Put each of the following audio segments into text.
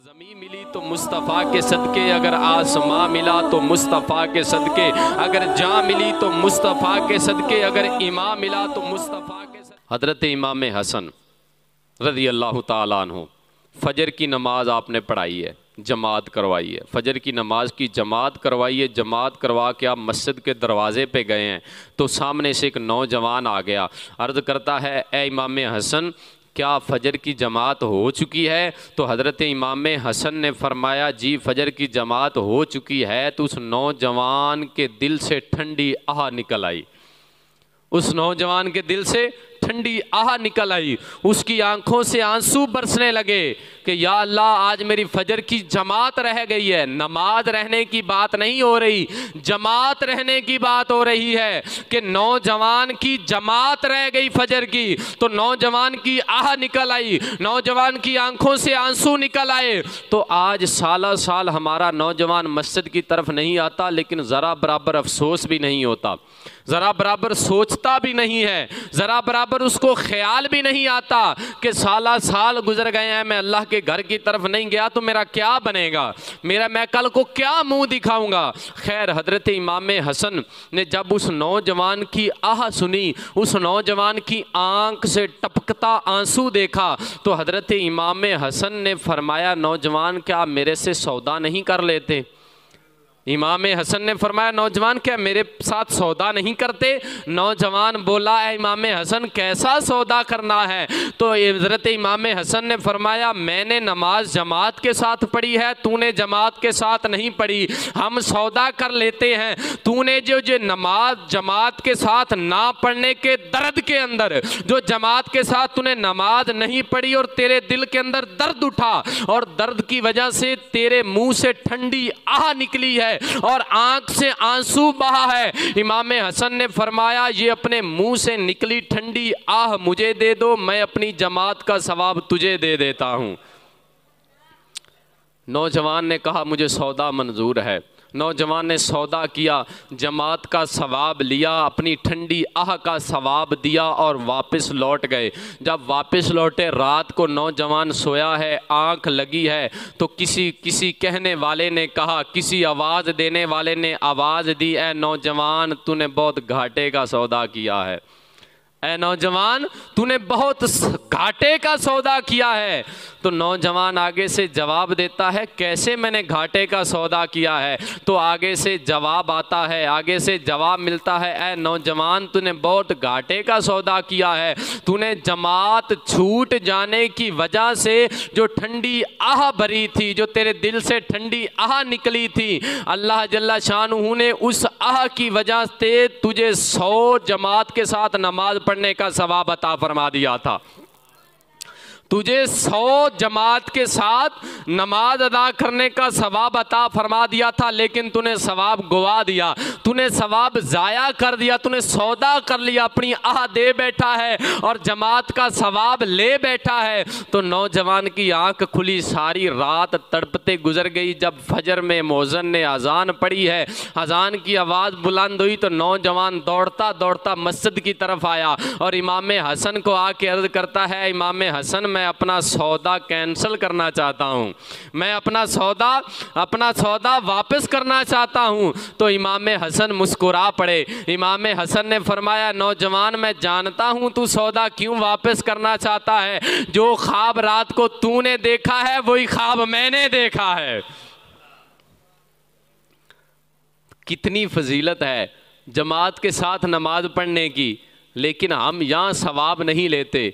ज़मीं मिली तो मुस्तफ़ा के सदके, अगर आसमां मिला तो मुस्तफ़ा के सदके, अगर जाँ मिली तो मुस्तफ़ा के सदके, अगर इमाम मिला तो मुस्तफ़ा के सदके। हज़रत इमाम हसन रज़ी अल्लाह ताला अन्हु, फ़जर की नमाज आपने पढ़ाई है, जमात करवाई है, फ़जर की नमाज की जमात करवाई है। जमात करवा के आप मस्जिद के दरवाज़े पे गए हैं तो सामने से एक नौजवान आ गया, अर्ज़ करता है ए इमाम हसन, क्या फ़जर की जमात हो चुकी है? तो हज़रत इमाम हसन ने फरमाया जी फ़जर की जमात हो चुकी है। तो उस नौजवान के दिल से ठंडी आह निकल आई, उस नौजवान के दिल से ठंडी आह निकल आई, उसकी आंखों से आंसू बरसने लगे कि या अल्लाह आज मेरी फ़जर की जमात रह गई है। नमाज रहने की बात नहीं हो रही, जमात रहने की बात हो रही है कि नौजवान की जमात रह गई फ़जर की। तो नौजवान की आह निकल आई, नौजवान की आंखों से आंसू निकल आए। तो आज साला साल हमारा नौजवान मस्जिद की तरफ नहीं आता, लेकिन ज़रा बराबर अफसोस भी नहीं होता, ज़रा बराबर सोचता भी नहीं है, ज़रा बराबर उसको ख्याल भी नहीं आता कि साला साल गुजर गए हैं, मैं अल्लाह के घर की तरफ नहीं गया तो मेरा क्या बनेगा, मैं कल को क्या मुंह दिखाऊंगा। खैर हज़रत इमाम हसन ने जब उस नौजवान की आह सुनी, उस नौजवान की आंख से टपकता आंसू देखा, तो हज़रत इमाम हसन ने फरमाया नौजवान क्या मेरे से सौदा नहीं कर लेते? इमाम हसन ने फरमाया नौजवान क्या मेरे साथ सौदा नहीं करते? नौजवान बोला है इमाम हसन कैसा सौदा करना है? तो हज़रत इमाम हसन ने फरमाया मैंने नमाज जमात के साथ पढ़ी है, तूने जमात के साथ नहीं पढ़ी, हम सौदा कर लेते हैं। तूने जो नमाज जमात के साथ ना पढ़ने के दर्द के अंदर, जो जमात के साथ तूने नमाज नहीं पढ़ी और तेरे दिल के अंदर दर्द उठा और दर्द की वजह से तेरे मुंह से ठंडी आह निकली है और आंख से आंसू बहा है, इमाम हसन ने फरमाया ये अपने मुंह से निकली ठंडी आह मुझे दे दो, मैं अपनी जमात का सवाब तुझे दे देता हूं। नौजवान ने कहा मुझे सौदा मंजूर है। नौजवान ने सौदा किया, जमात का सवाब लिया, अपनी ठंडी आह का सवाब दिया और वापस लौट गए। जब वापस लौटे रात को नौजवान सोया है, आंख लगी है, तो किसी कहने वाले ने कहा, किसी आवाज़ देने वाले ने आवाज़ दी, ए नौजवान तूने बहुत घाटे का सौदा किया है, ए नौजवान तूने बहुत घाटे का सौदा किया है। तो नौजवान आगे से जवाब देता है कैसे मैंने घाटे का सौदा किया है? तो आगे से जवाब आता है, आगे से जवाब मिलता है ए नौजवान तूने बहुत घाटे का सौदा किया है, तूने जमात छूट जाने की वजह से जो ठंडी आह भरी थी, जो तेरे दिल से ठंडी आह निकली थी, अल्लाह जल्ला शानुहु ने उस आह की वजह से तुझे 100 जमात के साथ नमाज पढ़ने का सवाब अता फरमा दिया था। तुझे 100 जमात के साथ नमाज अदा करने का सवाब अता फरमा दिया था, लेकिन तूने सवाब गवा दिया, तूने सवाब ज़ाया कर दिया, तूने सौदा कर लिया, अपनी आह दे बैठा है और जमात का सवाब ले बैठा है। तो नौजवान की आंख खुली, सारी रात तड़पते गुजर गई। जब फजर में मौज़न ने अजान पढ़ी है, अजान की आवाज़ बुलंद हुई तो नौजवान दौड़ता दौड़ता मस्जिद की तरफ आया और इमाम हसन को आके अर्ज़ करता है इमाम हसन मैं अपना सौदा कैंसिल करना चाहता हूँ, मैं अपना सौदा वापस करना चाहता हूँ। तो इमाम हसन मुस्कुरा पड़े। इमाम हसन ने फरमाया नौजवान मैं जानता हूँ तू सौदा क्यों वापस करना चाहता है, जो ख्वाब रात को तूने देखा है वही ख्वाब मैंने देखा है। कितनी फजीलत है जमात के साथ नमाज पढ़ने की, लेकिन हम यहाँ सवाब नहीं लेते।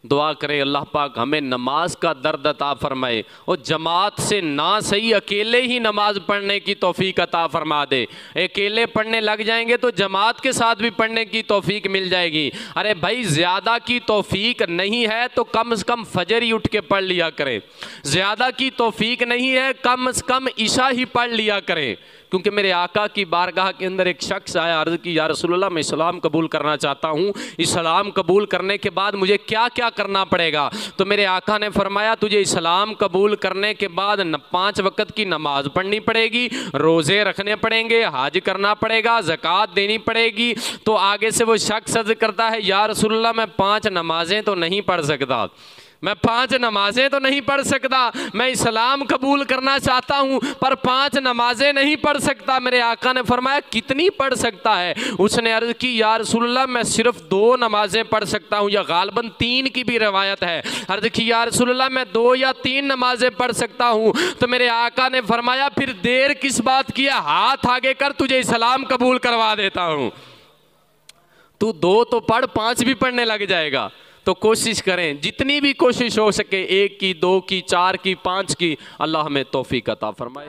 दुआ करें अल्लाह पाक हमें नमाज का दर्द अता फरमाए और जमात से ना सही अकेले ही नमाज पढ़ने की तौफीक अता फरमा दे। अकेले पढ़ने लग जाएंगे तो जमात के साथ भी पढ़ने की तौफीक मिल जाएगी। अरे भाई ज़्यादा की तौफीक नहीं है तो कम से कम फजर ही उठ के पढ़ लिया करें, ज़्यादा की तौफीक नहीं है कम से कम इशा ही पढ़ लिया करें। क्योंकि मेरे आका की बारगाह के अंदर एक शख्स आया, अर्ज़ की या रसूलल्लाह मैं इस्लाम कबूल करना चाहता हूँ, इस्लाम कबूल करने के बाद मुझे क्या क्या करना पड़ेगा? तो मेरे आका ने फरमाया तुझे इस्लाम कबूल करने के बाद 5 वक़्त की नमाज़ पढ़नी पड़ेगी, रोज़े रखने पड़ेंगे, हज करना पड़ेगा, ज़कात देनी पड़ेगी। तो आगे से वो शख्स अर्ज़ करता है या रसूलल्लाह मैं 5 नमाज़ें तो नहीं पढ़ सकता, मैं 5 नमाजें तो नहीं पढ़ सकता, मैं इस्लाम कबूल करना चाहता हूँ पर 5 नमाजें नहीं पढ़ सकता। मेरे आका ने फरमाया कितनी पढ़ सकता है? उसने अर्ज़ की या रसूलल्लाह मैं सिर्फ 2 नमाजें पढ़ सकता हूँ, या गालबन 3 की भी रवायत है। अर्ज़ की या रसूलल्लाह मैं 2 या 3 नमाजें पढ़ सकता हूँ। तो मेरे आका ने फरमाया फिर देर किस बात की है, हाथ आगे कर, तुझे इस्लाम कबूल करवा देता हूँ। तू 2 तो पढ़, 5 भी पढ़ने लग जाएगा। तो कोशिश करें, जितनी भी कोशिश हो सके, 1 की, 2 की, 4 की, 5 की। अल्लाह हमें तौफीक अता फरमाए।